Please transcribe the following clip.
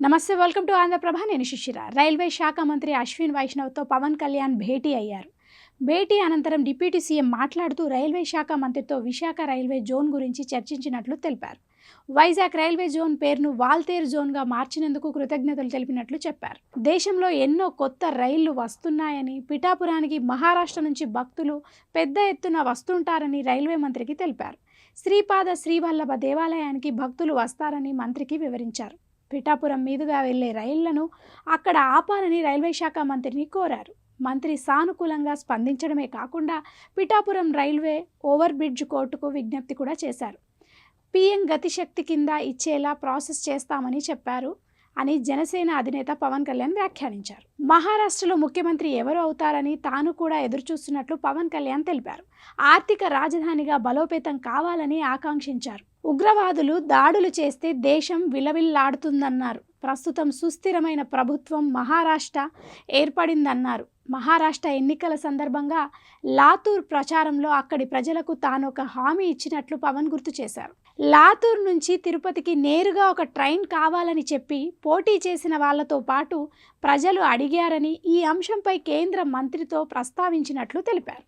నమస్తే, welcome to Andhraprabha. నేను శిశిర. రైల్వే శాఖ మంత్రి అశ్విన్ వైష్ణవ్తో పవన్ కళ్యాణ్ భేటీ అయ్యారు. భేటీ అనంతరం డిప్యూటీ సీఎం మాట్లాడుతూ రైల్వే శాఖ మంత్రితో విశాఖ రైల్వే జోన్ గురించి చర్చించినట్లు తెలిపారు. వైజాగ్ రైల్వే జోన్ పేరును వాల్తేరు జోన్గా మార్చినందుకు కృతజ్ఞతలు తెలిపినట్లు చెప్పారు. దేశంలో ఎన్నో కొత్త రైళ్లు వస్తున్నాయని, పిఠాపురానికి మహారాష్ట్ర నుంచి భక్తులు పెద్ద ఎత్తున వస్తుంటారని రైల్వే మంత్రికి తెలిపారు. శ్రీపాద శ్రీవల్లభ దేవాలయానికి భక్తులు వస్తారని మంత్రికి వివరించారు. పిఠాపురం మీదుగా వెళ్లే రైళ్లను అక్కడ ఆపాలని రైల్వే శాఖ మంత్రిని కోరారు. మంత్రి సానుకూలంగా స్పందించడమే కాకుండా పిఠాపురం రైల్వే ఓవర్ బ్రిడ్జ్ కోర్టుకు విజ్ఞప్తి కూడా చేశారు. పీఎం గతిశక్తి కింద ఇచ్చేలా ప్రాసెస్ చేస్తామని చెప్పారు అని జనసేన అధినేత పవన్ కళ్యాణ్ వ్యాఖ్యానించారు. మహారాష్ట్రలో ముఖ్యమంత్రి ఎవరు అవుతారని తాను కూడా ఎదురుచూస్తున్నట్లు పవన్ కళ్యాణ్ తెలిపారు. ఆర్థిక రాజధానిగా బలోపేతం కావాలని ఆకాంక్షించారు. ఉగ్రవాదులు దాడులు చేస్తే దేశం విలవిల్లాడుతుందన్నారు. ప్రస్తుతం సుస్థిరమైన ప్రభుత్వం మహారాష్ట్ర ఏర్పడిందన్నారు. మహారాష్ట్ర ఎన్నికల సందర్భంగా లాతూర్ ప్రచారంలో అక్కడి ప్రజలకు తాను ఒక హామీ ఇచ్చినట్లు పవన్ గుర్తు చేశారు. లాతూర్ నుంచి తిరుపతికి నేరుగా ఒక ట్రైన్ కావాలని చెప్పి పోటీ చేసిన వాళ్లతో పాటు ప్రజలు అడిగారని, ఈ అంశంపై కేంద్ర మంత్రితో ప్రస్తావించినట్లు తెలిపారు.